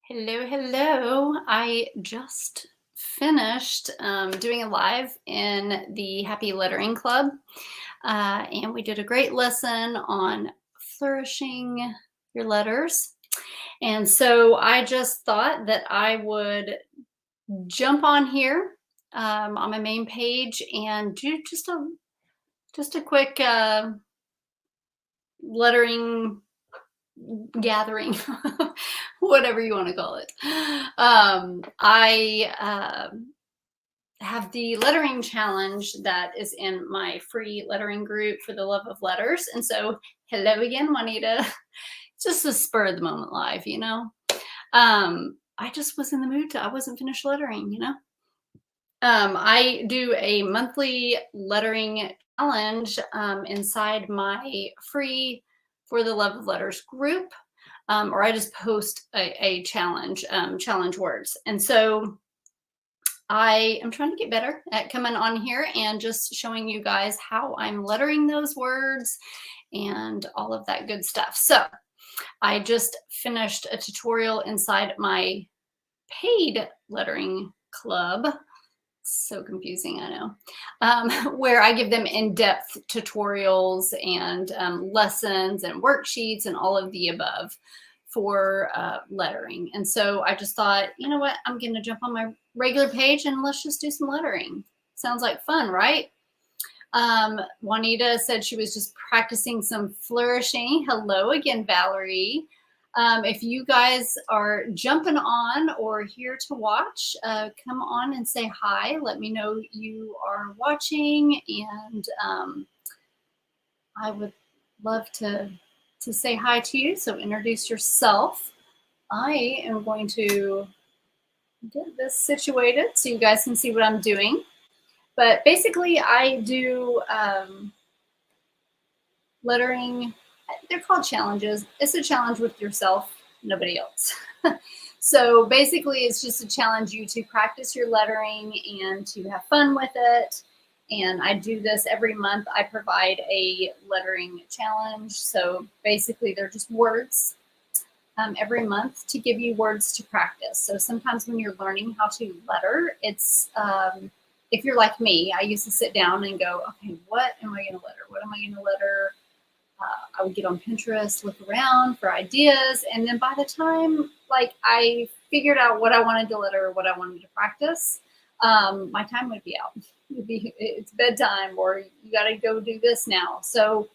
Hello, hello. I just finished doing a live in the Happy Lettering Club, and we did a great lesson on flourishing your letters. And so I just thought that I would jump on here on my main page and do just a quick lettering gathering, whatever you want to call it. I have the lettering challenge that is in my free lettering group for the love of letters. And so, hello again, Juanita. It's just a spur of the moment live. I just was in the mood I wasn't finished lettering. I do a monthly lettering challenge inside my free For the Love of Letters group, or I just post a challenge, challenge words. And so I am trying to get better at coming on here and just showing you guys how I'm lettering those words and all of that good stuff. So I just finished a tutorial inside my paid lettering club. So confusing, I know, where I give them in-depth tutorials and lessons and worksheets and all of the above for lettering. And so I just thought, you know what, I'm going to jump on my regular page and let's just do some lettering. Sounds like fun, right? Juanita said she was just practicing some flourishing. Hello again, Valerie. If you guys are jumping on or here to watch, come on and say hi. Let me know you are watching, and I would love to say hi to you. So introduce yourself. I am going to get this situated so you guys can see what I'm doing. But basically, I do lettering. They're called challenges. It's a challenge with yourself, nobody else. So basically, it's just a challenge you to practice your lettering and to have fun with it. And I do this every month. I provide a lettering challenge. So basically, they're just words every month to give you words to practice. So sometimes when you're learning how to letter, it's if you're like me, I used to sit down and go, okay, what am I going to letter? What am I going to letter? I would get on Pinterest, look around for ideas, and then by the time I figured out what I wanted to letter, what I wanted to practice, my time would be out. It's bedtime, or you got to go do this now. So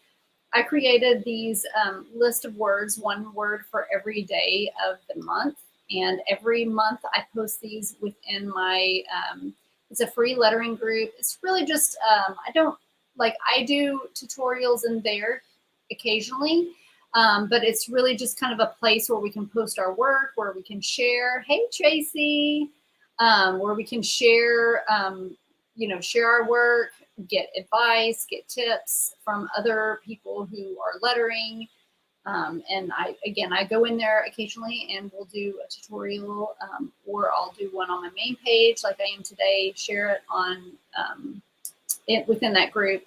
I created these list of words, one word for every day of the month, and every month I post these within my. It's a free lettering group. It's really just I do tutorials in there occasionally, but it's really just kind of a place where we can post our work, where we can share. Hey, Tracy, where we can share, share our work, get advice, get tips from other people who are lettering. And I go in there occasionally and we'll do a tutorial, or I'll do one on my main page like I am today, share it on within that group.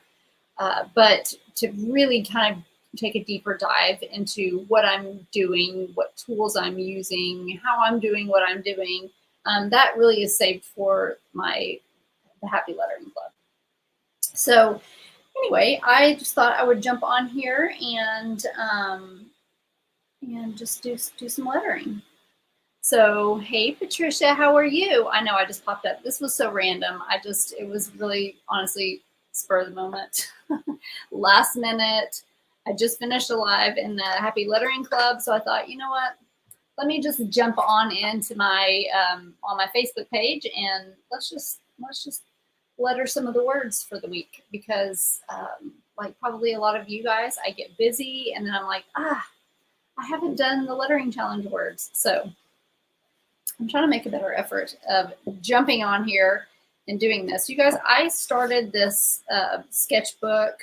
But to really kind of take a deeper dive into what I'm doing, what tools I'm using, how I'm doing what I'm doing, that really is saved for the Happy Lettering Club. So anyway, I just thought I would jump on here and just do some lettering. So, hey, Patricia, how are you? I know I just popped up. This was so random. It was really, honestly, spur of the moment. Last minute. I just finished a live in the Happy Lettering Club. So I thought, you know what? Let me just jump on into my, on my Facebook page and let's just letter some of the words for the week, because like probably a lot of you guys, I get busy and then I'm like, I haven't done the lettering challenge words. So I'm trying to make a better effort of jumping on here and doing this. You guys, I started this sketchbook,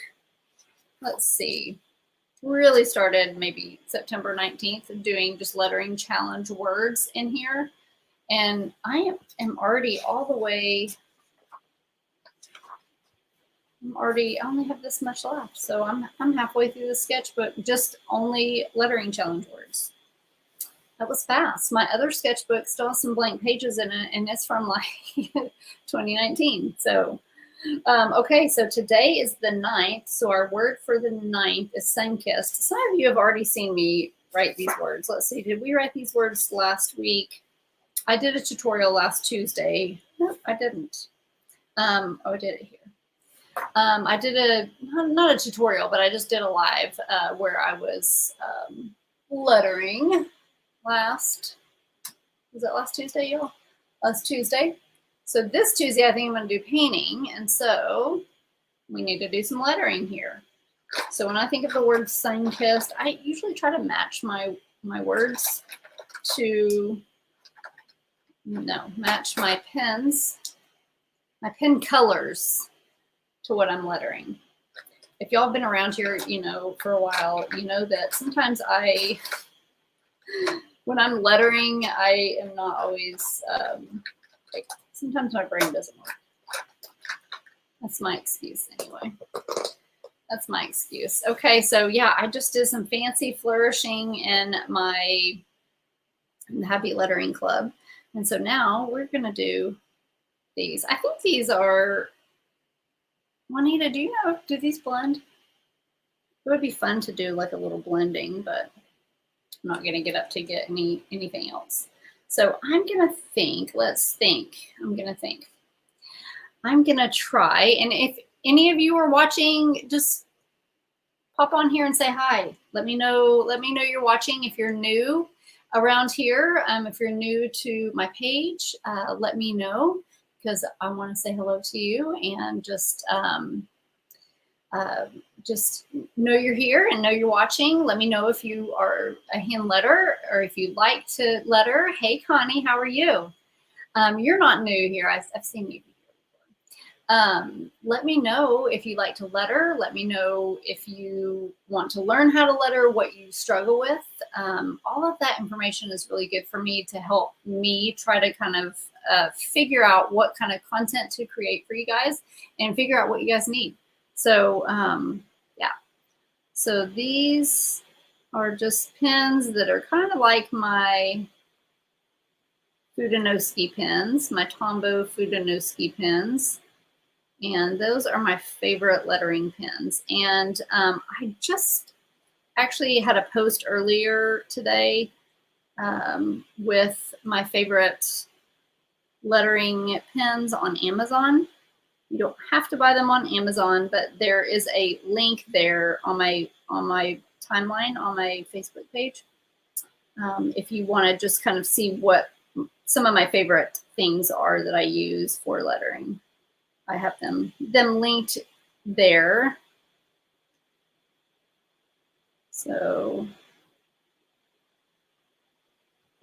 let's see, really started maybe September 19th doing just lettering challenge words in here. And I am already all the way, I only have this much left. So I'm halfway through the sketchbook, just only lettering challenge words. That was fast. My other sketchbook still has some blank pages in it, and it's from like 2019. So, okay, so today is the 9th. So our word for the 9th is sun-kissed. Some of you have already seen me write these words. Let's see, did we write these words last week? I did a tutorial last Tuesday. No, I didn't. Oh, I did it here. I did not a tutorial, but I just did a live where I was lettering was it last Tuesday, y'all? Last Tuesday. So this Tuesday, I think I'm going to do painting. And so we need to do some lettering here. So when I think of the word sun-kissed, I usually try to match my words to, match my pens, my pen colors to what I'm lettering. If y'all have been around here, for a while, you know that sometimes when I'm lettering, I am not always, sometimes my brain doesn't work. That's my excuse anyway. That's my excuse. Okay, so yeah, I just did some fancy flourishing in my Happy Lettering Club. And so now we're going to do these. I think these are, Juanita, do these blend? It would be fun to do like a little blending, but I'm not going to get up to get anything else. So I'm going to think, I'm going to try. And if any of you are watching, just pop on here and say hi. Let me know you're watching. If you're new around here, if you're new to my page, let me know, because I want to say hello to you and just know you're here and know you're watching. Let me know if you are a hand letter or if you'd like to letter. Hey, Connie, how are you? You're not new here. I've seen you before. Let me know if you like to letter. Let me know if you want to learn how to letter, what you struggle with. All of that information is really good for me to help me try to kind of figure out what kind of content to create for you guys and figure out what you guys need. So, yeah. So these are just pens that are kind of like my Fudenoski pens, my Tombow Fudenoski pens. And those are my favorite lettering pens. And I just actually had a post earlier today with my favorite lettering pens on Amazon. You don't have to buy them on Amazon, but there is a link there on my timeline on my Facebook page. If you want to just kind of see what some of my favorite things are that I use for lettering, I have them linked there. So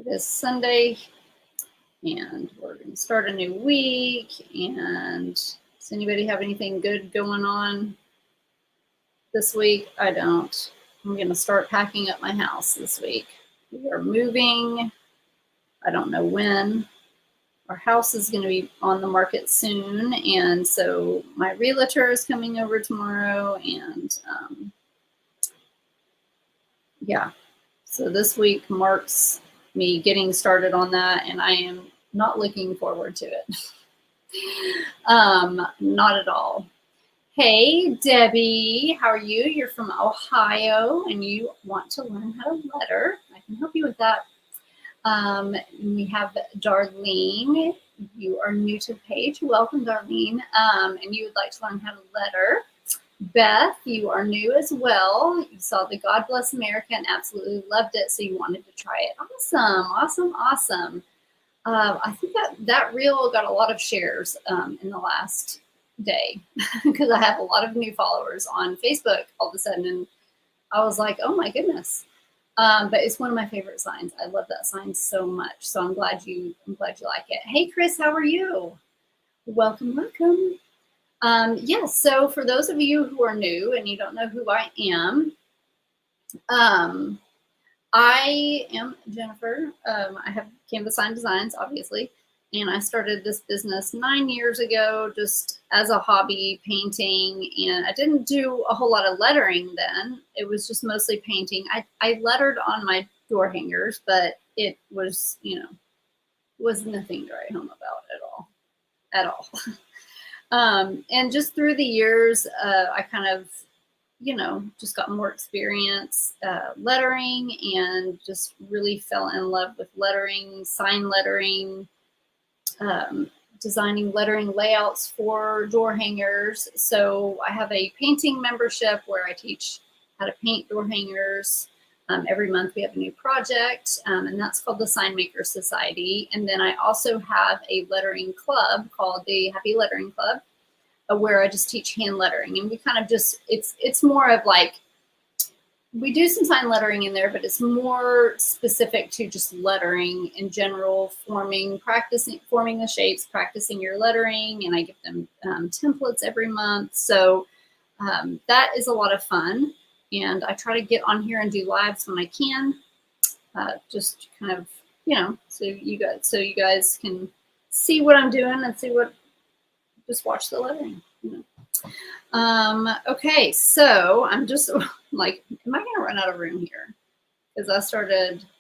it is Sunday, and we're going to start a new week. And does anybody have anything good going on this week? I don't. I'm going to start packing up my house this week. We are moving. I don't know when. Our house is going to be on the market soon, and so my realtor is coming over tomorrow, and yeah. So this week marks me getting started on that, and I am not looking forward to it. Not at all. Hey, Debbie, how are you? You're from Ohio, and you want to learn how to letter. I can help you with that. We have Darlene. You are new to the page. Welcome, Darlene. And you would like to learn how to letter. Beth, you are new as well. You saw the God Bless America and absolutely loved it, so you wanted to try it. Awesome, awesome, awesome. I think that reel got a lot of shares in the last day because I have a lot of new followers on Facebook all of a sudden, and I was like, oh my goodness. But it's one of my favorite signs. I love that sign so much. So I'm glad you like it. Hey, Chris, how are you? Welcome, welcome. Yes, so for those of you who are new and you don't know who I am Jennifer. I have Canvas Sign Designs, obviously, and I started this business 9 years ago just as a hobby, painting, and I didn't do a whole lot of lettering then. It was just mostly painting. I lettered on my door hangers, but it was, was nothing to write home about at all. And just through the years, I kind of, just got more experience lettering, and just really fell in love with lettering, sign lettering, designing lettering layouts for door hangers. So I have a painting membership where I teach how to paint door hangers. Every month we have a new project, and that's called the Sign Maker Society. And then I also have a lettering club called the Happy Lettering Club, where I just teach hand lettering. And we kind of just, it's more of like, we do some sign lettering in there, but it's more specific to just lettering in general, forming the shapes, practicing your lettering, and I give them templates every month. So that is a lot of fun, and I try to get on here and do lives when I can, just kind of, so you guys can see what I'm doing and just watch the lettering. Okay, so I'm just like, am I gonna run out of room here? Because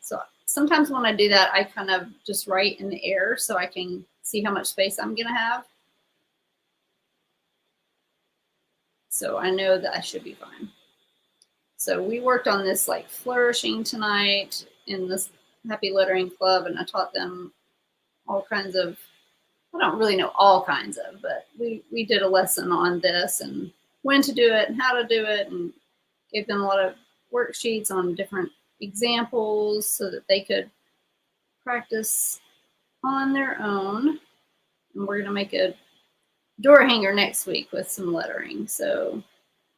so sometimes when I do that, I kind of just write in the air so I can see how much space I'm gonna have. So I know that I should be fine. So we worked on this like flourishing tonight in this Happy Lettering Club, and I taught them all kinds of, I don't really know all kinds of, but we did a lesson on this and when to do it and how to do it, and gave them a lot of worksheets on different examples so that they could practice on their own. And we're going to make a door hanger next week with some lettering, so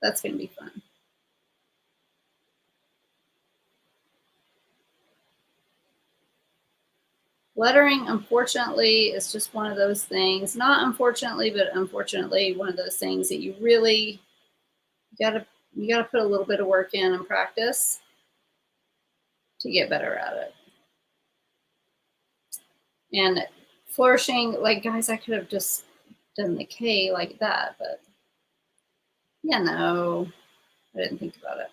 that's going to be fun. Lettering, unfortunately, is just one of those things, not unfortunately, but unfortunately, one of those things that you really gotta put a little bit of work in and practice to get better at it. And flourishing, like, guys, I could have just done the K like that, but yeah, no, I didn't think about it.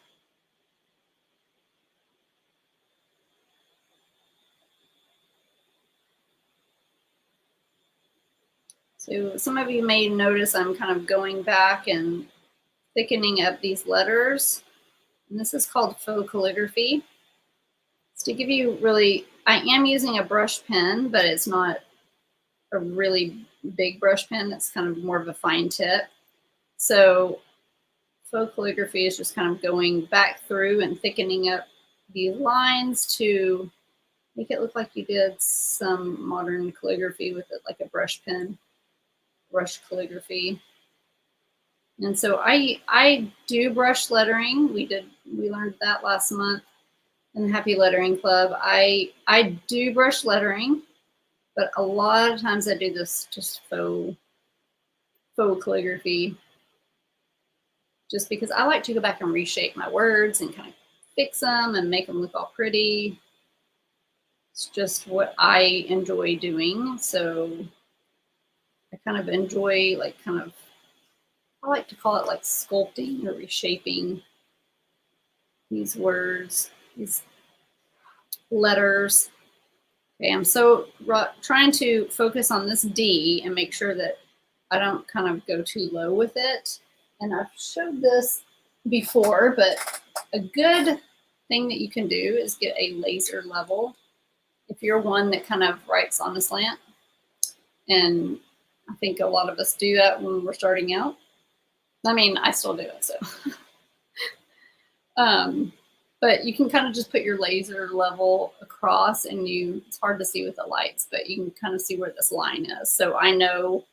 So some of you may notice I'm kind of going back and thickening up these letters. And this is called faux calligraphy. It's to give you really, I am using a brush pen, but it's not a really big brush pen. It's kind of more of a fine tip. So faux calligraphy is just kind of going back through and thickening up these lines to make it look like you did some modern calligraphy with it, like a brush pen, brush calligraphy. And so I do brush lettering. We learned that last month in the Happy Lettering Club. I do brush lettering, but a lot of times I do this just faux calligraphy, just because I like to go back and reshape my words and kind of fix them and make them look all pretty. It's just what I enjoy doing. So I kind of enjoy I like to call it like sculpting or reshaping these words, these letters. Okay, I'm so trying to focus on this D and make sure that I don't kind of go too low with it. And I've showed this before, but a good thing that you can do is get a laser level. If you're one that kind of writes on a slant, and I think a lot of us do that when we're starting out. I mean, I still do it, so. But you can kind of just put your laser level across, and it's hard to see with the lights, but you can kind of see where this line is. So I know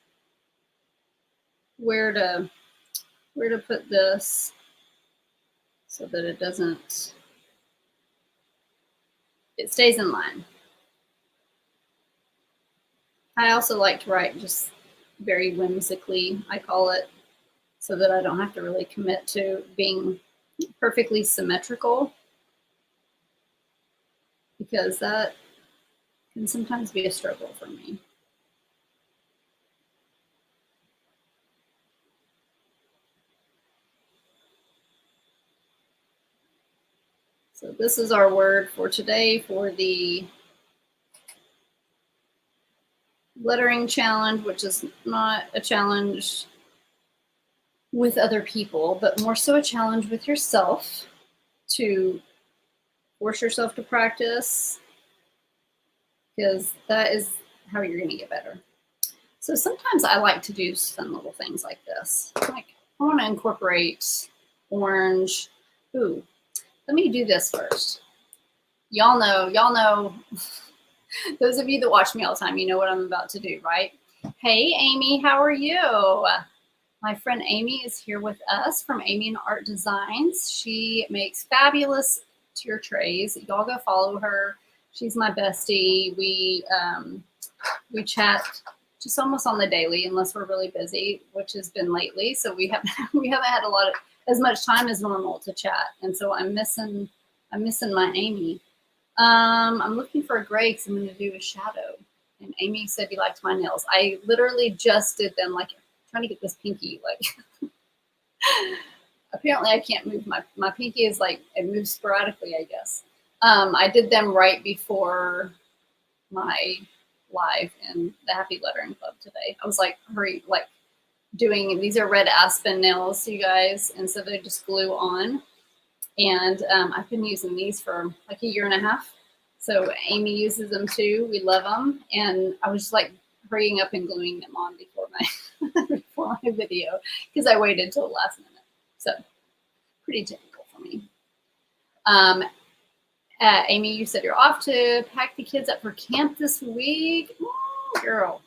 where to put this so that it stays in line. I also like to write just very whimsically, I call it, so that I don't have to really commit to being perfectly symmetrical, because that can sometimes be a struggle for me. So this is our word for today for the lettering challenge, which is not a challenge with other people, but more so a challenge with yourself to force yourself to practice, because that is how you're going to get better. So sometimes I like to do fun little things like this. Like I want to incorporate orange. Ooh, let me do this first. Y'all know, those of you that watch me all the time, you know what I'm about to do, right? Hey, Amy, how are you? My friend Amy is here with us from Amy and Art Designs. She makes fabulous tier trays. Y'all go follow her. She's my bestie. We chat just almost on the daily, unless we're really busy, which has been lately. So we haven't had as much time as normal to chat, and so I'm missing my Amy. I'm looking for a gray because I'm going to do a shadow. And Amy said you liked my nails. I literally just did them, like trying to get this pinky, like apparently I can't move my pinky is like, it moves sporadically, I guess. I did them right before my live in the Happy Lettering Club today. I was like, hurry, like doing, these are red aspen nails, you guys, and so they just glue on. And I've been using these for like 1.5 years. So Amy uses them too. We love them. And I was just like hurrying up and gluing them on before my before my video because I waited till the last minute. So pretty typical for me. Amy, you said you're off to pack the kids up for camp this week. Ooh, girl,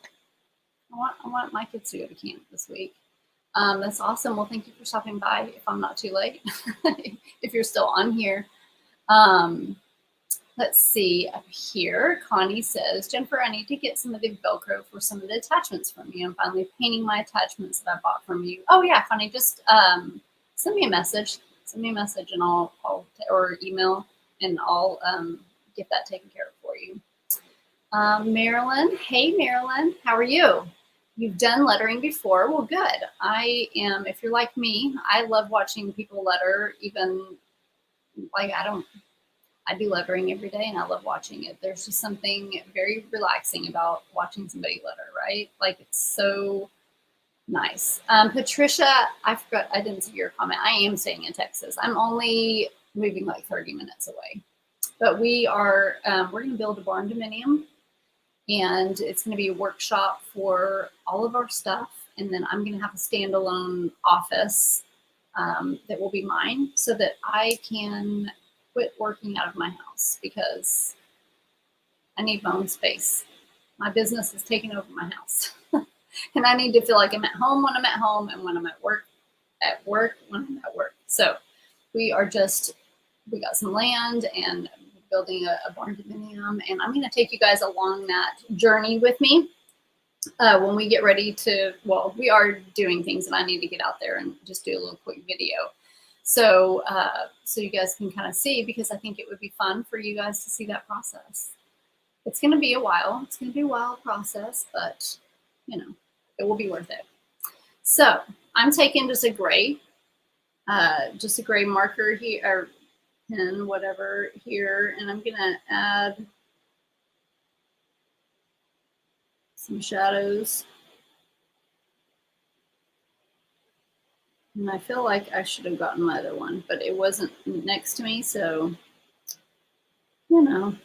I want my kids to go to camp this week. That's awesome. Well, thank you for stopping by if I'm not too late, if you're still on here. Let's see up here. Connie says, Jennifer, I need to get some of the Velcro for some of the attachments from you. I'm finally painting my attachments that I bought from you. Oh yeah, Connie, just send me a message. Send me a message and or email, and I'll get that taken care of for you. Marilyn, hey Marilyn, how are you? You've done lettering before. Well, good. I am, if you're like me, I love watching people letter, even like I do lettering every day and I love watching it. There's just something very relaxing about watching somebody letter, right? Like it's so nice. Patricia, I forgot, I didn't see your comment. I am staying in Texas. I'm only moving like 30 minutes away, but we're going to build a barn dominium. And it's going to be a workshop for all of our stuff. And then I'm going to have a standalone office that will be mine so that I can quit working out of my house because I need my own space. My business is taking over my house. And I need to feel like I'm at home when I'm at home and when I'm at work when I'm at work. So we got some land and building a barn dominium, and I'm going to take you guys along that journey with me when we get ready to, well, we are doing things and I need to get out there and just do a little quick video. So you guys can kind of see, because I think it would be fun for you guys to see that process. It's going to be a while. It's going to be a wild process, but you know, it will be worth it. So I'm taking just a gray marker here, or pen, whatever here, and I'm gonna add some shadows. And I feel like I should have gotten my other one, but it wasn't next to me, so you know,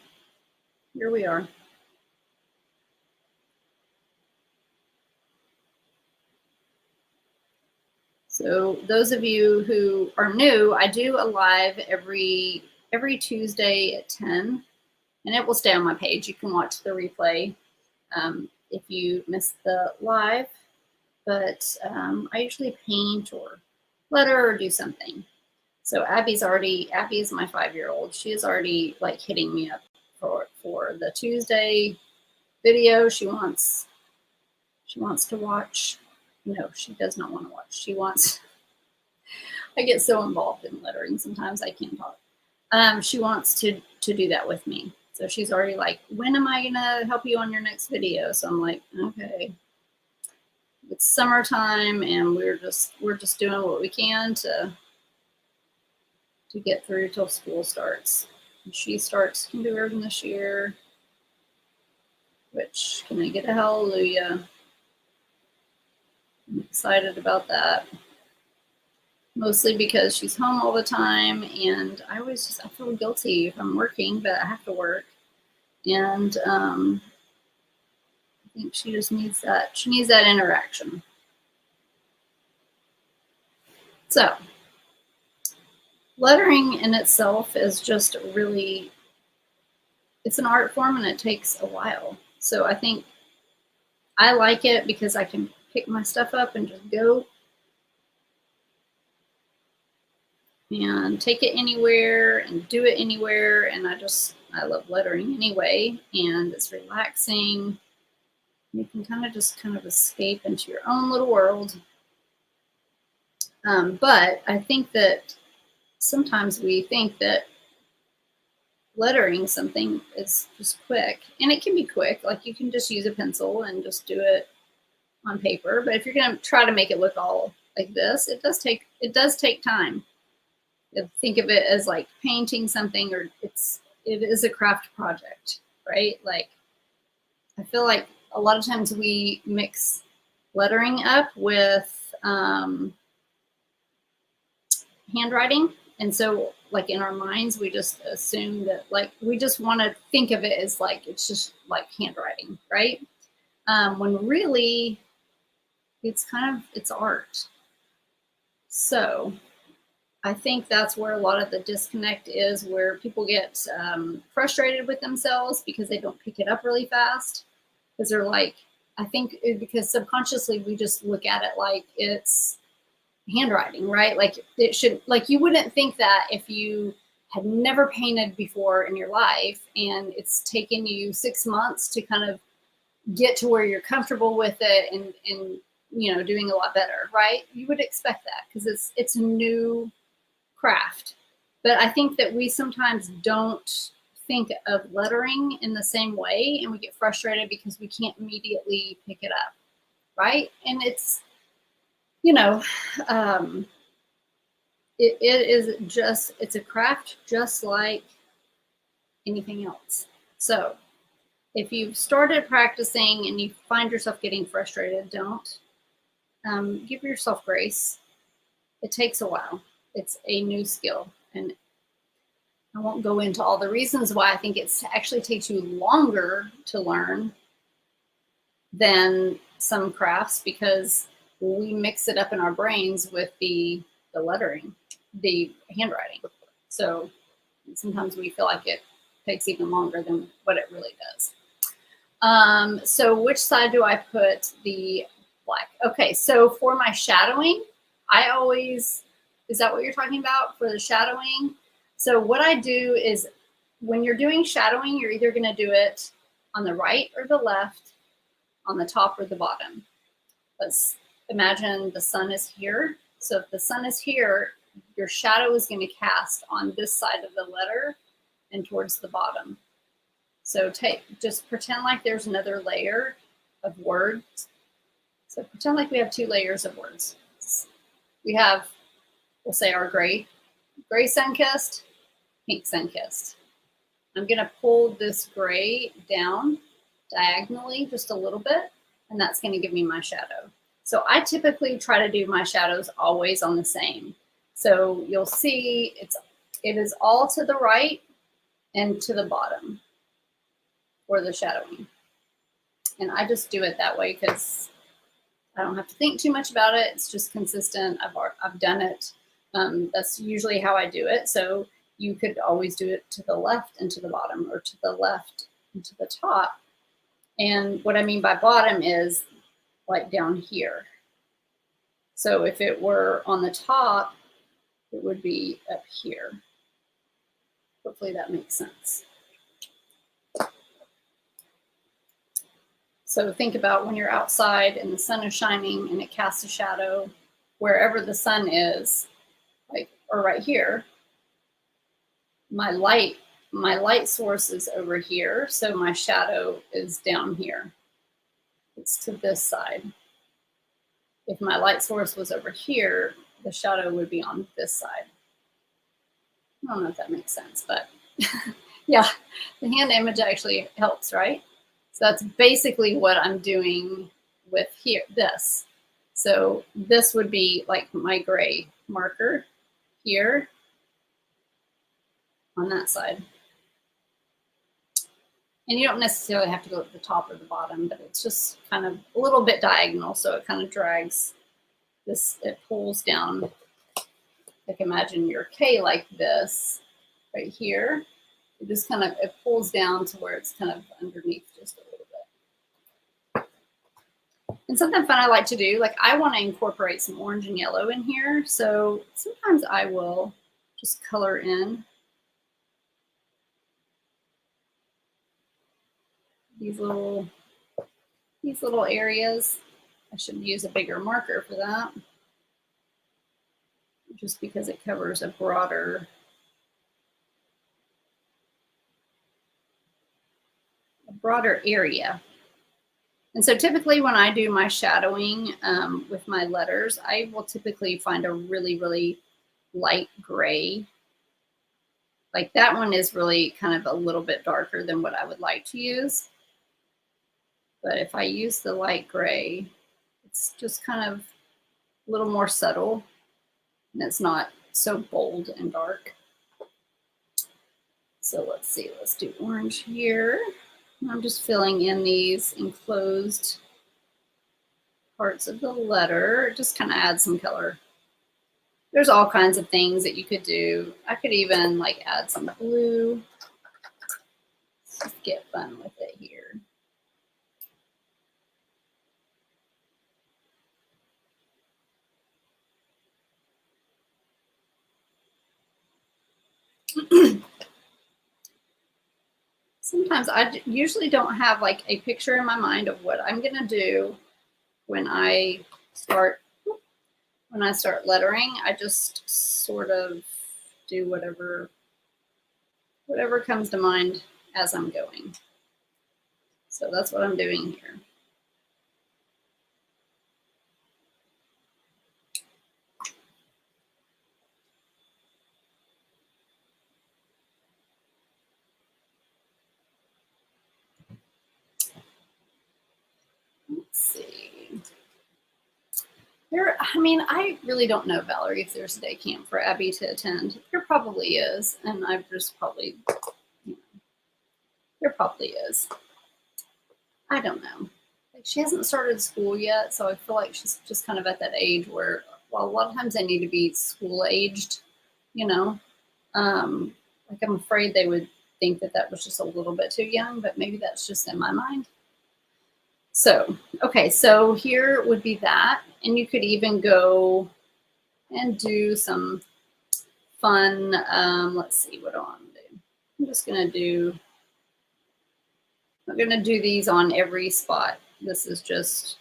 here we are. So those of you who are new, I do a live every Tuesday at 10, and it will stay on my page. You can watch the replay if you missed the live, but I usually paint or letter or do something. So Abby is my 5-year-old. She is already like hitting me up for the Tuesday video. She wants to watch. No, she does not want to watch. She wants, I get so involved in lettering sometimes I can't talk. She wants to do that with me. So she's already like, when am I gonna help you on your next video? So I'm like, okay. It's summertime and we're just doing what we can to to get through till school starts. And she starts kindergarten this year, which, can I get a hallelujah? I'm excited about that. Mostly because she's home all the time, and I feel guilty if I'm working, but I have to work. And I think she just needs that. She needs that interaction. So, lettering in itself is just really, it's an art form and it takes a while. So I think I like it because I can pick my stuff up and just go and take it anywhere and do it anywhere. And I love lettering anyway, and it's relaxing. You can kind of escape into your own little world. But I think that sometimes we think that lettering something is just quick, and it can be quick. Like, you can just use a pencil and just do it on paper. But if you're going to try to make it look all like this, it does take time. Think of it as like painting something, or it is a craft project, right? Like, I feel like a lot of times we mix lettering up with handwriting. And so, like, in our minds, we just assume that, like, we just want to think of it as like it's just like handwriting, right? When really it's art. So I think that's where a lot of the disconnect is, where people get frustrated with themselves because they don't pick it up really fast. Because they're like, I think because subconsciously we just look at it like it's handwriting, right? Like, it should, like, you wouldn't think that if you had never painted before in your life and it's taken you 6 months to kind of get to where you're comfortable with it and doing a lot better, right? You would expect that because it's a new craft. But I think that we sometimes don't think of lettering in the same way, and we get frustrated because we can't immediately pick it up, right? And it's, it's a craft just like anything else. So if you've started practicing and you find yourself getting frustrated, don't. Give yourself grace. It takes a while. It's a new skill. And I won't go into all the reasons why I think it actually takes you longer to learn than some crafts, because we mix it up in our brains with the lettering, the handwriting. So sometimes we feel like it takes even longer than what it really does. So which side do I put the black? Okay, so for my shadowing, is that what you're talking about for the shadowing? So what I do is, when you're doing shadowing, you're either going to do it on the right or the left, on the top or the bottom. Let's imagine the sun is here. So if the sun is here, your shadow is going to cast on this side of the letter and towards the bottom. So just pretend like there's another layer of words. So pretend like we have 2 layers of words. We have, we'll say, our gray sun-kissed, pink sun-kissed. I'm going to pull this gray down diagonally just a little bit, and that's going to give me my shadow. So I typically try to do my shadows always on the same. So you'll see it is all to the right and to the bottom for the shadowing. And I just do it that way because I don't have to think too much about it. It's just consistent. I've done it. That's usually how I do it. So you could always do it to the left and to the bottom, or to the left and to the top. And what I mean by bottom is like down here. So if it were on the top, it would be up here. Hopefully that makes sense. So think about when you're outside and the sun is shining and it casts a shadow wherever the sun is, like, or right here. My light source is over here, so my shadow is down here. It's to this side. If my light source was over here, the shadow would be on this side. I don't know if that makes sense, but yeah, the hand image actually helps, right? So that's basically what I'm doing with here, this. So this would be like my gray marker here on that side. And you don't necessarily have to go to the top or the bottom, but it's just kind of a little bit diagonal, so it kind of drags this, it pulls down. Like imagine your K like this right here. It just kind of, it pulls down to where it's kind of underneath just a little bit. And something fun I like to do, like I want to incorporate some orange and yellow in here. So sometimes I will just color in these little areas. I should use a bigger marker for that, just because it covers a broader area. And so typically when I do my shadowing with my letters, I will typically find a really, really light gray. Like that one is really kind of a little bit darker than what I would like to use. But if I use the light gray, it's just kind of a little more subtle and it's not so bold and dark. So let's see, let's do orange here. I'm just filling in these enclosed parts of the letter, just kind of add some color. There's all kinds of things that you could do. I could even like add some blue. Let's just get fun with it here. Sometimes I usually don't have like a picture in my mind of what I'm gonna do when I start lettering. I just sort of do whatever comes to mind as I'm going. So that's what I'm doing here. Let's see. I mean, I really don't know, Valerie, if there's a day camp for Abby to attend. There probably is, and I've just probably, you know, there probably is. I don't know. Like she hasn't started school yet, so I feel like she's just kind of at that age where, well, a lot of times they need to be school aged, you know. Like I'm afraid they would think that that was just a little bit too young, but maybe that's just in my mind. So, okay, so here would be that. And you could even go and do some fun, let's see, what do I want to do? I'm just going to do, I'm going to do these on every spot. This is just,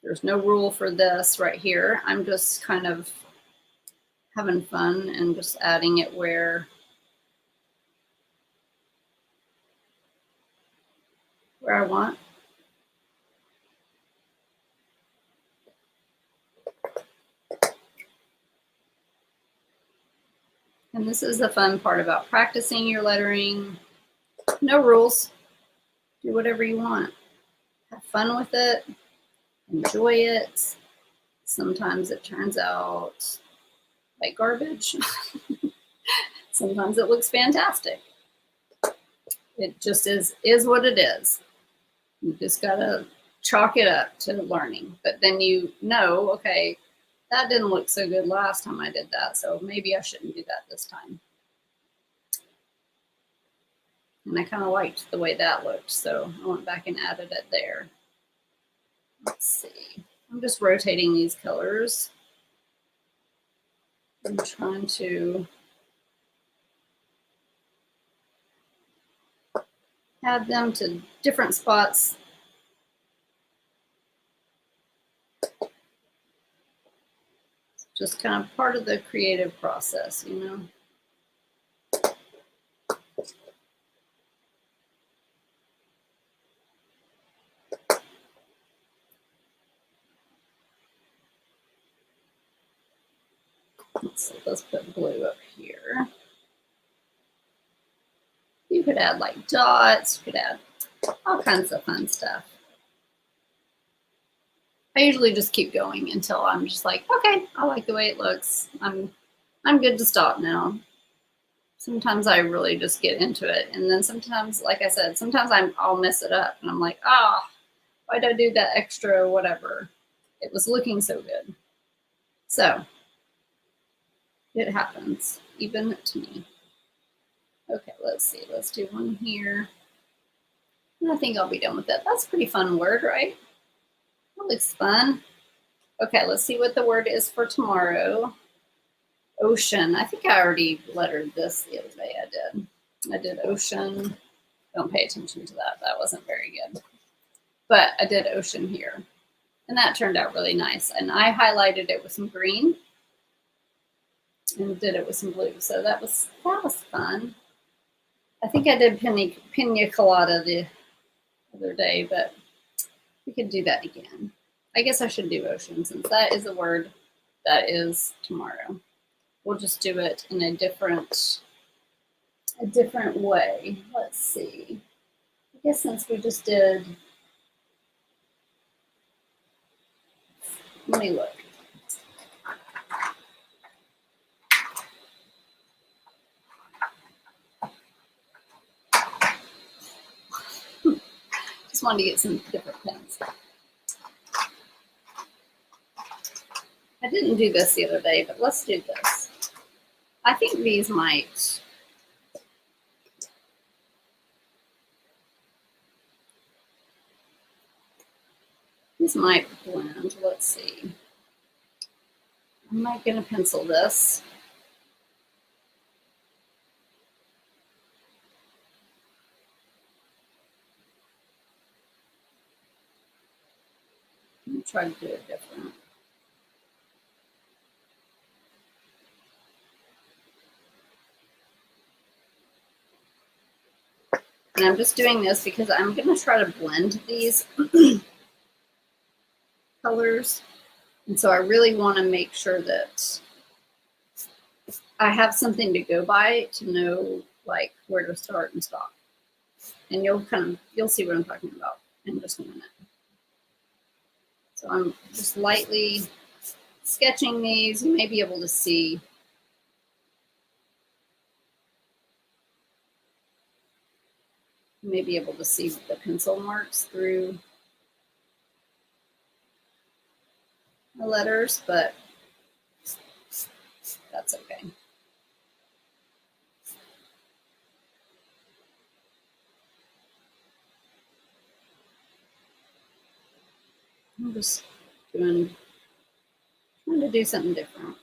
there's no rule for this right here. I'm just kind of having fun and just adding it where I want. And this is the fun part about practicing your lettering. No rules. Do whatever you want. Have fun with it. Enjoy it. Sometimes it turns out like garbage. Sometimes it looks fantastic. It just is what it is. You just gotta chalk it up to learning. But then you know, okay, that didn't look so good last time I did that, so maybe I shouldn't do that this time. And I kind of liked the way that looked, so I went back and added it there. Let's see. I'm just rotating these colors. I'm trying to add them to different spots. Just kind of part of the creative process, you know. Let's put blue up here. You could add like dots, you could add all kinds of fun stuff. I usually just keep going until I'm just like, okay, I like the way it looks. I'm good to stop now. Sometimes I really just get into it. And then sometimes, like I said, sometimes I'll mess it up and I'm like, why'd I do that extra whatever? It was looking so good. So it happens, even to me. Okay, let's see. Let's do one here. And I think I'll be done with that. That's a pretty fun word, right? That looks fun. Okay, let's see what the word is for tomorrow. Ocean. I think I already lettered this the other day. I did ocean. Don't pay attention to that. That wasn't very good. But I did ocean here. And that turned out really nice. And I highlighted it with some green and did it with some blue. So that was fun. I think I did pina colada the other day, but we could do that again. I guess I should do ocean since that is a word that is tomorrow. We'll just do it in a different way. Let's see. I guess since we just did, let me look. Just wanted to get some different pens. I didn't do this the other day, but let's do this. I think these might blend. Let's see. Am I going to pencil this? Let me try to do it different. And I'm just doing this because I'm going to try to blend these colors. And so I really want to make sure that I have something to go by to know like where to start and stop. And you'll see what I'm talking about in just a minute. So I'm just lightly sketching these. You may be able to see. You may be able to see the pencil marks through the letters, but that's okay. I'm just trying to do something different.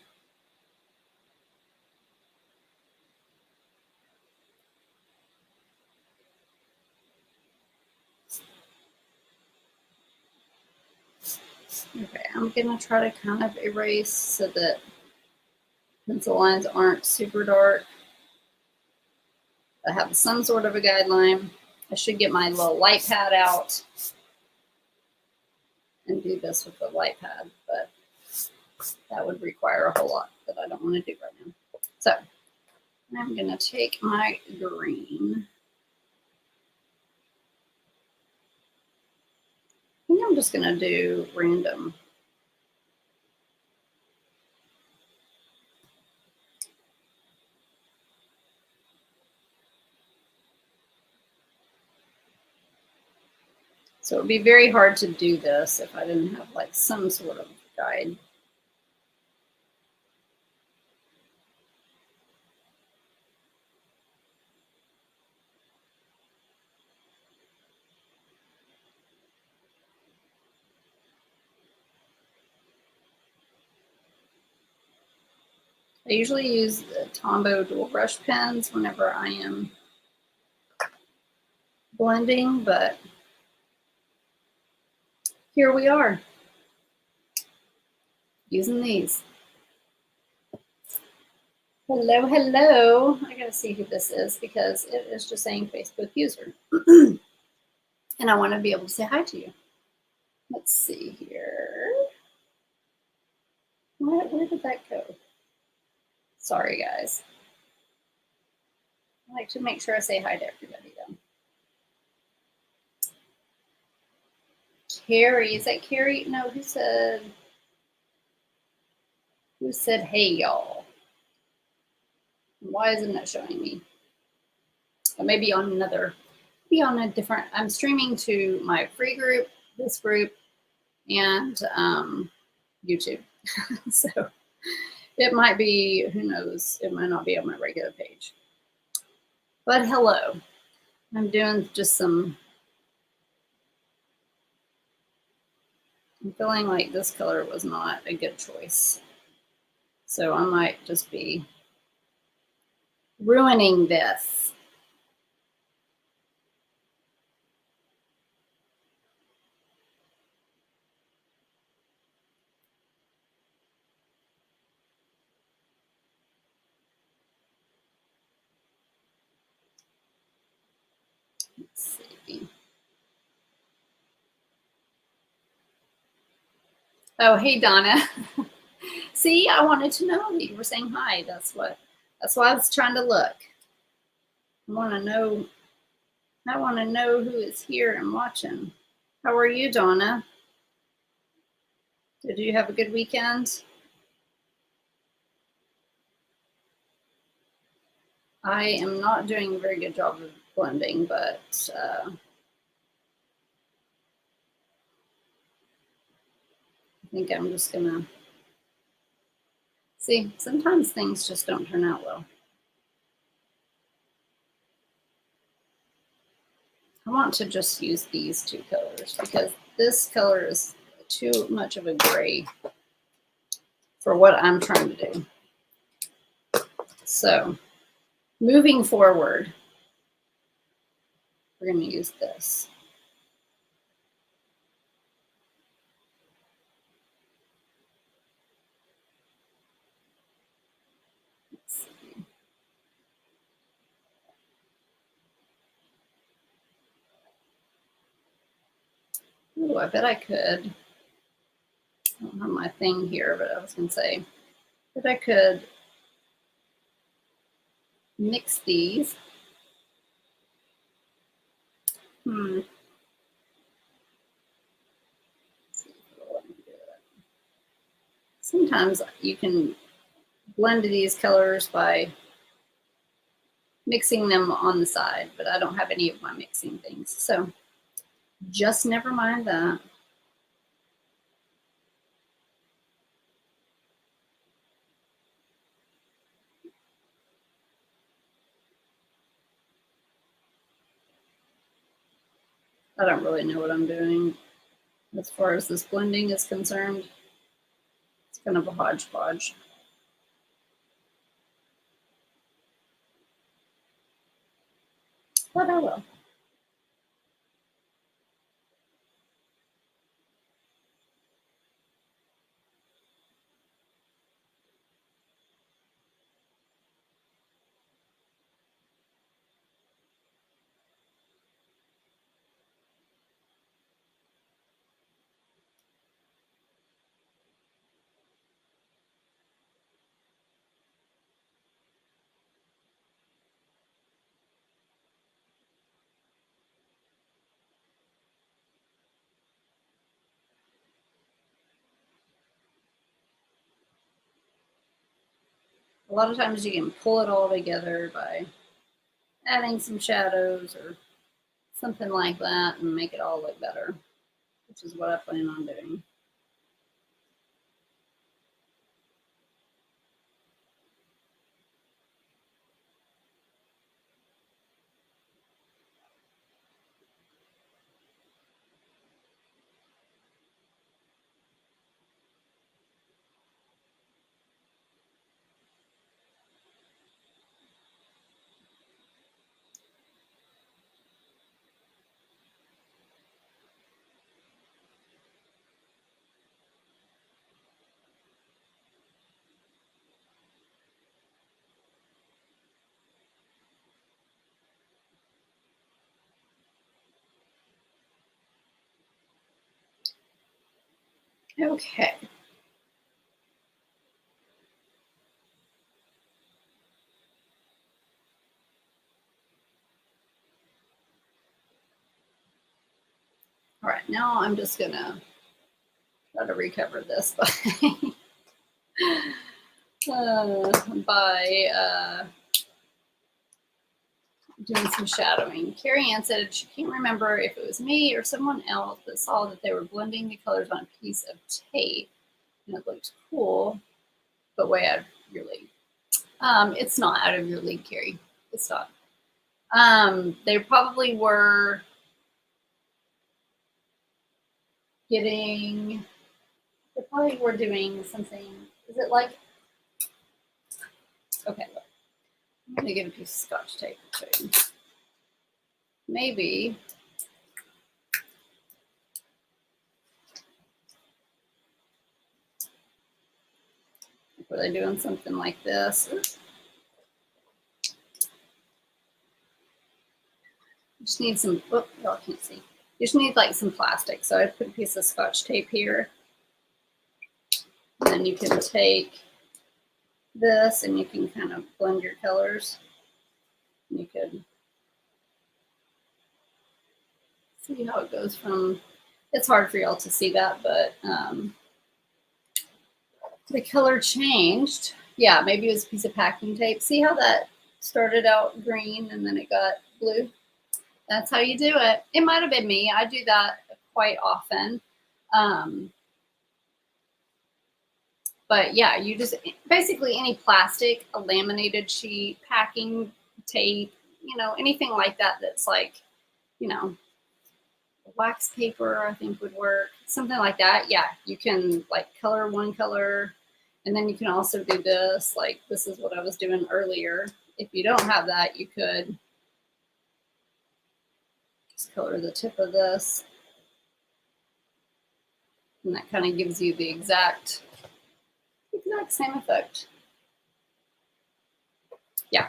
Okay, I'm gonna try to kind of erase so that pencil lines aren't super dark. I have some sort of a guideline. I should get my little light pad out and do this with the light pad, but that would require a whole lot that I don't want to do right now. So I'm gonna take my green. I think I'm just gonna do random. So it would be very hard to do this if I didn't have like some sort of guide. I usually use the Tombow dual brush pens whenever I am blending, but here we are using these. Hello, hello. I gotta see who this is because it is just saying Facebook user. And I want to be able to say hi to you. Let's see here. Where did that go? Sorry, guys. I like to make sure I say hi to everybody, though. Carrie, is that Carrie? No, who said hey, y'all? Why isn't it showing me? Or maybe on a different, I'm streaming to my free group, this group, and YouTube. So it might be, who knows, it might not be on my regular page. But hello, I'm doing just I'm feeling like this color was not a good choice. So I might just be ruining this. Let's see. Oh, hey, Donna. See, I wanted to know that you were saying hi. That's why I was trying to look. I want to know who is here and watching. How are you, Donna? Did you have a good weekend? I am not doing a very good job of blending, but I think I'm just gonna see. Sometimes things just don't turn out well. I want to just use these two colors because this color is too much of a gray for what I'm trying to do. So moving forward, we're going to use this. Let's see. Ooh, I bet I could. I don't have my thing here, but I was going to say that I could mix these. Sometimes you can blend these colors by mixing them on the side, but I don't have any of my mixing things. So just never mind that. I don't really know what I'm doing as far as this blending is concerned. It's kind of a hodgepodge. But I will. A lot of times you can pull it all together by adding some shadows or something like that and make it all look better, which is what I plan on doing. Okay. now I'm just gonna try to recover this by doing some shadowing. Carrie Ann said she can't remember if it was me or someone else that saw that they were blending the colors on a piece of tape, and it looked cool, but way out of your league. It's not out of your league, Carrie. It's not. They probably were getting. They probably were doing something. Is it like? Okay, look. I'm gonna get a piece of Scotch tape to you. Maybe. Were they doing something like this? You just need some, oh, y'all can't see. You just need like some plastic. So I put a piece of Scotch tape here. And then you can take this and you can kind of blend your colors. You could see how it goes from, it's hard for y'all to see that, but the color changed. Yeah, maybe it was a piece of packing tape. See how that started out green and then it got blue? That's how you do it. It might have been me. I do that quite often. But yeah, you just basically any plastic, a laminated sheet, packing tape, you know, anything like that that's like, you know, wax paper, I think would work. Something like that. Yeah, you can like color one color. And then you can also do this. Like this is what I was doing earlier. If you don't have that, you could just color the tip of this. And that kind of gives you the exact same effect. Yeah,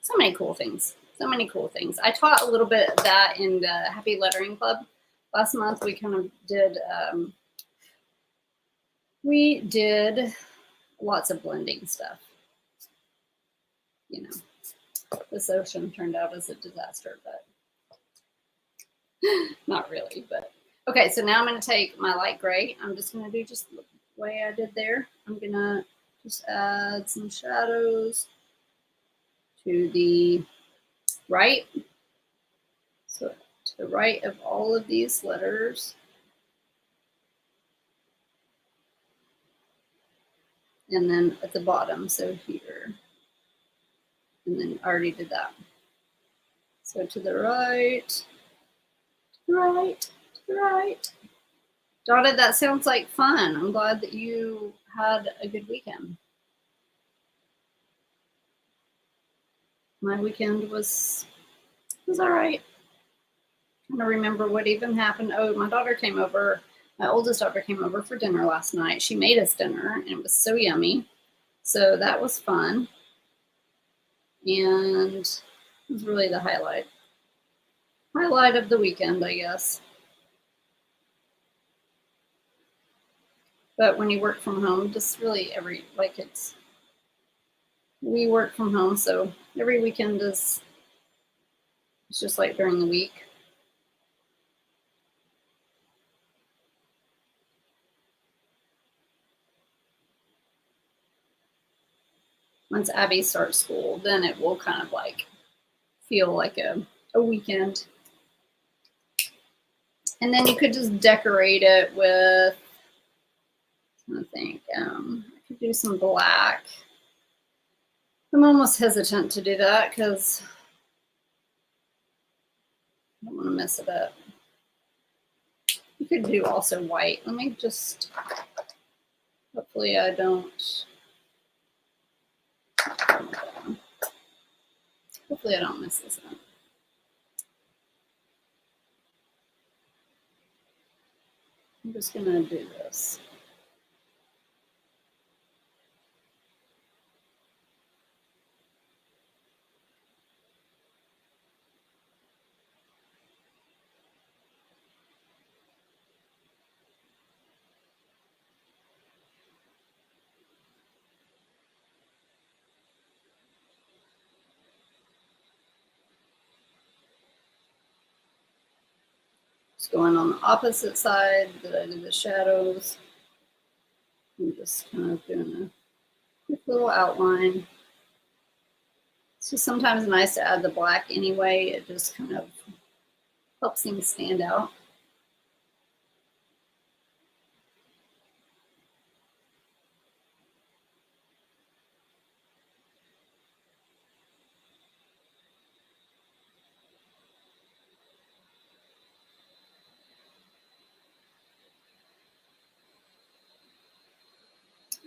so many cool things. So many cool things. I taught a little bit of that in the Happy Lettering Club. Last month we kind of did, lots of blending stuff. You know, this ocean turned out as a disaster, but not really. But okay, so now I'm going to take my light gray. I'm just going to do just the way I did there. I'm going to just add some shadows to the right. So to the right of all of these letters. And then at the bottom, so here. And then I already did that. So to the right, to the right, to the right. Dotted, that sounds like fun. I'm glad that you had a good weekend. My weekend was all right. I don't remember what even happened. Oh, my daughter came over. My oldest daughter came over for dinner last night. She made us dinner and it was so yummy. So that was fun. And it was really the highlight of the weekend, I guess. But when you work from home, just really we work from home, so every weekend it's just like during the week. Once Abby starts school, then it will kind of like feel like a weekend. And then you could just decorate it with, I think, I could do some black. I'm almost hesitant to do that because I don't want to mess it up. You could do also white. Let me just, hopefully I don't, hopefully I don't mess this up. I'm just going to do this. Just going on the opposite side that I did the shadows. I'm just kind of doing a quick little outline. It's just sometimes nice to add the black anyway. It just kind of helps things stand out.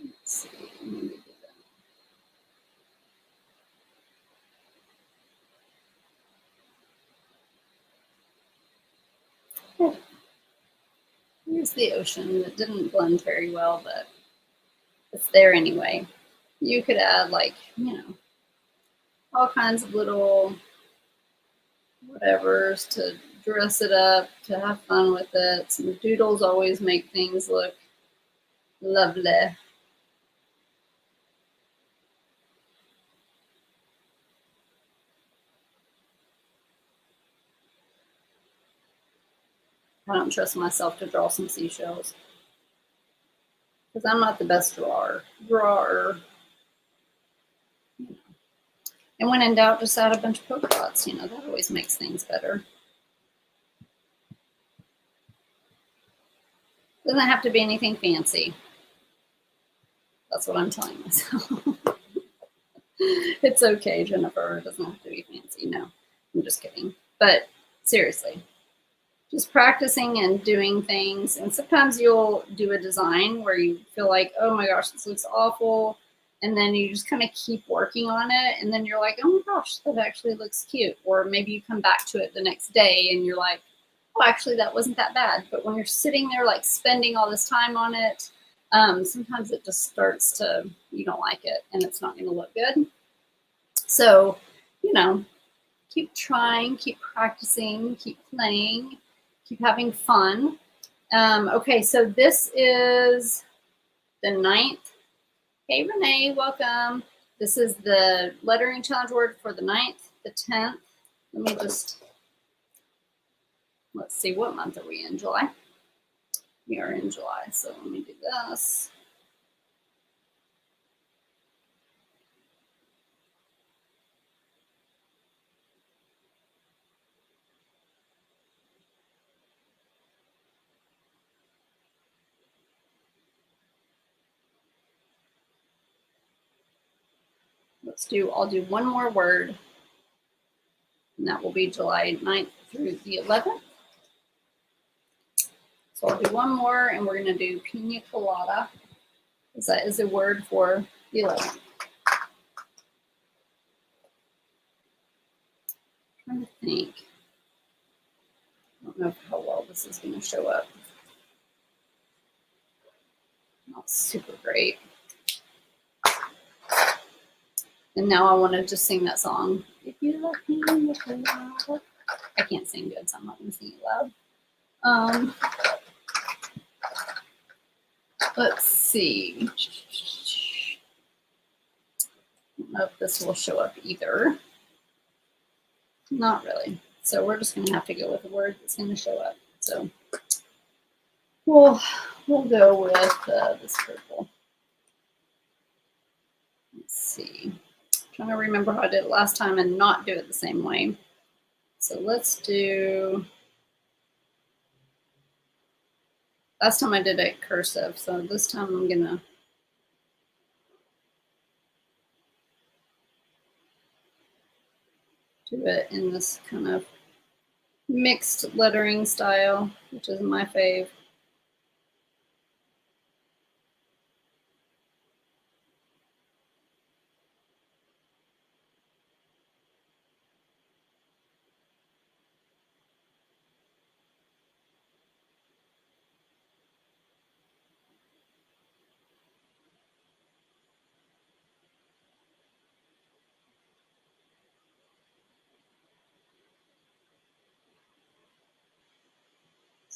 Let's see. Let me do that. Here's the ocean. It didn't blend very well, but it's there anyway. You could add, like, you know, all kinds of little whatevers to dress it up, to have fun with it. Some doodles always make things look lovely. I don't trust myself to draw some seashells because I'm not the best drawer. And when in doubt, just add a bunch of polka dots. You know, that always makes things better. Doesn't have to be anything fancy. That's what I'm telling myself. It's okay, Jennifer. It doesn't have to be fancy. No, I'm just kidding. But seriously, just practicing and doing things. And sometimes you'll do a design where you feel like, oh my gosh, this looks awful. And then you just kind of keep working on it. And then you're like, oh my gosh, that actually looks cute. Or maybe you come back to it the next day and you're like, oh, actually, that wasn't that bad. But when you're sitting there, like spending all this time on it, sometimes it just starts to, you don't like it and it's not going to look good. So, you know, keep trying, keep practicing, keep playing, keep having fun. Okay, so this is the 9th. Hey, Renee, welcome. This is the lettering challenge word for the 9th, the 10th. Let me just, let's see, what month are we in? July? We are in July, so let me do this. I'll do one more word, and that will be July 9th through the 11th. So I'll do one more, and we're going to do pina colada, because that is a word for the 11th. I'm trying to think. I don't know how well this is going to show up. Not super great. And now I want to just sing that song. If you love me, I can't sing good, so I'm not going to sing it loud. Let's see. I don't know if this will show up either. Not really. So we're just going to have to go with a word that's going to show up. So we'll go with this purple. Let's see. I'm trying to remember how I did it last time and not do it the same way. So let's do. Last time I did it cursive, so this time I'm going to do it in this kind of mixed lettering style, which is my fave.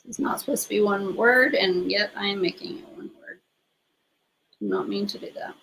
It's not supposed to be one word, and yet I am making it one word. Do not mean to do that.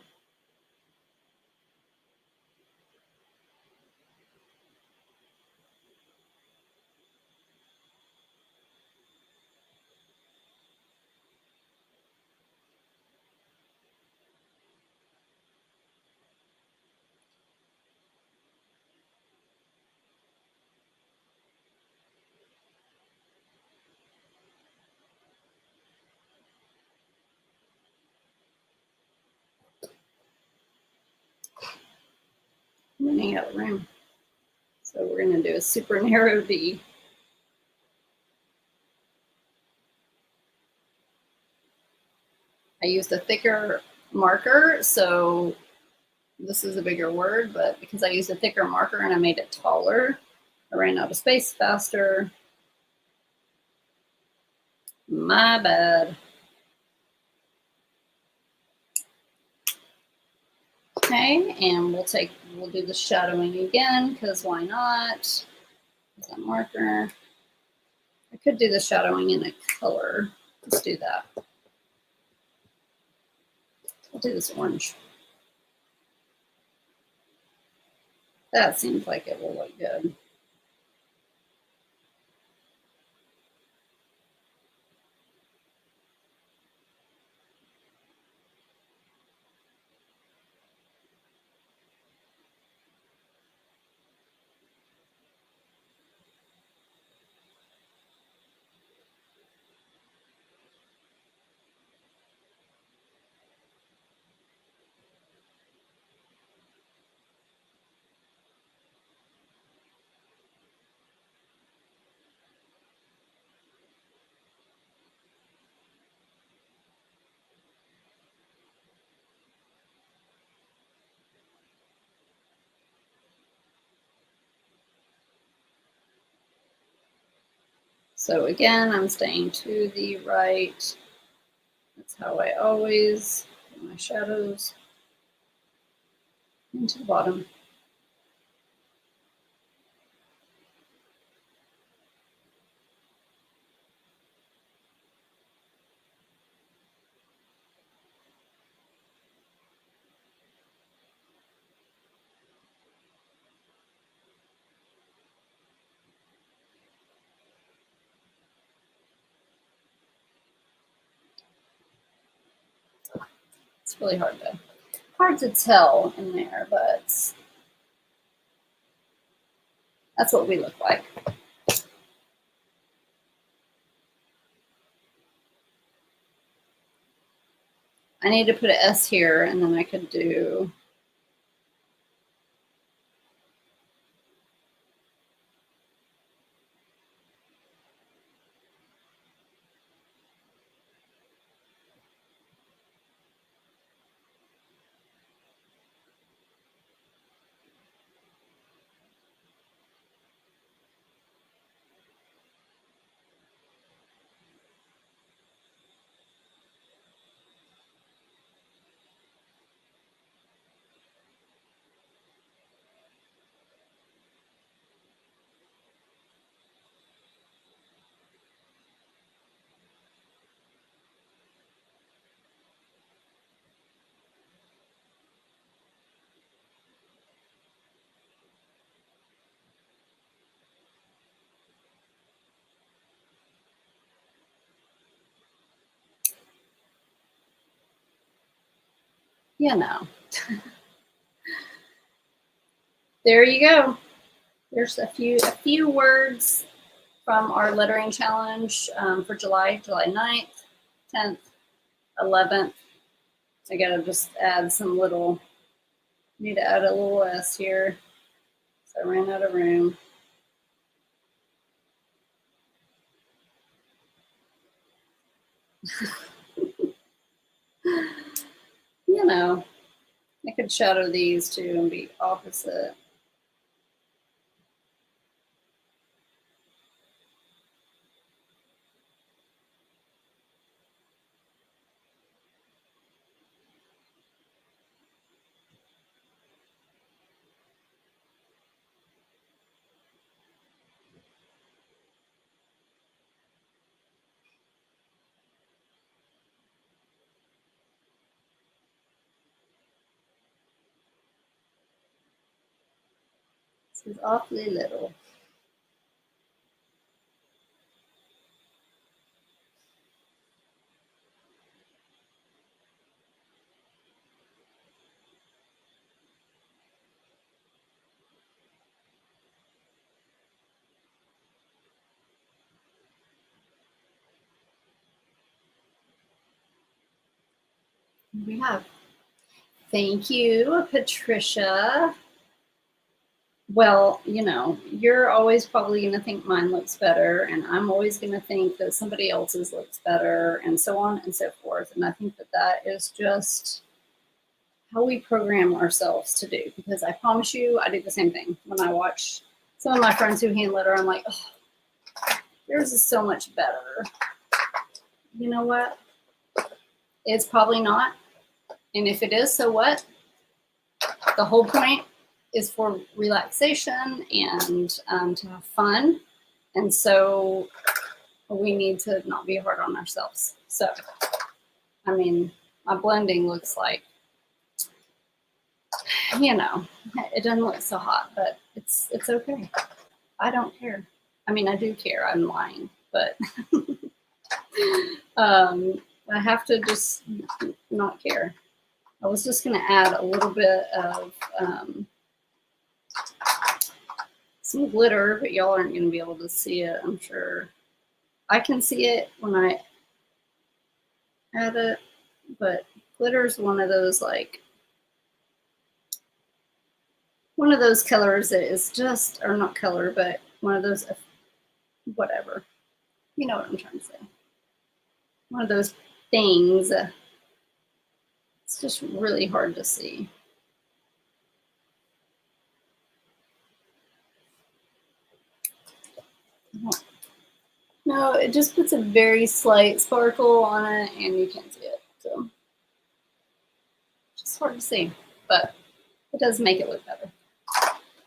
running out of room. So we're going to do a super narrow D. I used a thicker marker, so this is a bigger word, but because I used a thicker marker and I made it taller, I ran out of space faster. My bad. Okay, and we'll do the shadowing again, because why not? That marker. I could do the shadowing in a color. Let's do that. I'll do this orange. That seems like it will look good. So again, I'm staying to the right. That's how I always do my shadows into the bottom. It's really hard to tell in there, but that's what we look like. I need to put an S here, and then I could do you know. There you go. There's a few words from our lettering challenge for July 9th, 10th, 11th. I gotta just add some little, need to add a little S here. So I ran out of room. You know, I could shadow these too and be opposite. This is awfully little. We have. Thank you, Patricia. Well, you're always probably going to think mine looks better, and I'm always going to think that somebody else's looks better, and so on and so forth. And I think that that is just how we program ourselves to do, because I promise you, I do the same thing. When I watch some of my friends who hand letter, I'm like, oh, yours is so much better. You know what? It's probably not. And if it is, so what? The whole point is for relaxation and to have fun. And so we need to not be hard on ourselves. So, I mean, my blending looks like, it doesn't look so hot, but it's okay. I don't care. I mean, I do care. I'm lying, but I have to just not care. I was just going to add a little bit of some glitter, but y'all aren't going to be able to see it, I'm sure. I can see it when I add it, but glitter is one of those, one of those colors that is just, or not color, but one of those, whatever. You know what I'm trying to say. One of those things. It's just really hard to see. No, it just puts a very slight sparkle on it, and you can't see it. So it's just hard to see, but it does make it look better.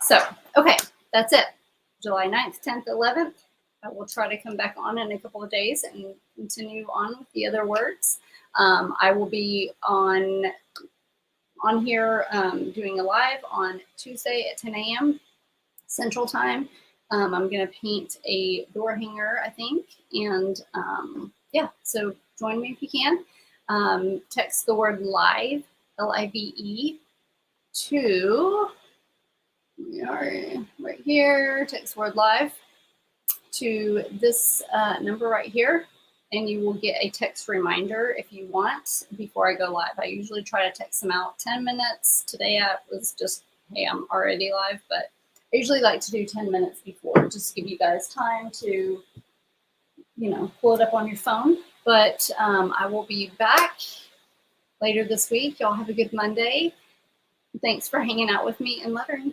So, okay, that's it. July 9th, 10th, 11th. I will try to come back on in a couple of days and continue on with the other words. I will be on here doing a live on Tuesday at 10 a.m. Central Time. I'm going to paint a door hanger, I think. And yeah, so join me if you can. Text the word live, L-I-V-E, to, we are right here, text word live to this number right here. And you will get a text reminder if you want before I go live. I usually try to text them out 10 minutes. Today I was just, hey, I'm already live, but I usually like to do 10 minutes before, just to give you guys time to, pull it up on your phone. But I will be back later this week. Y'all have a good Monday. Thanks for hanging out with me and lettering.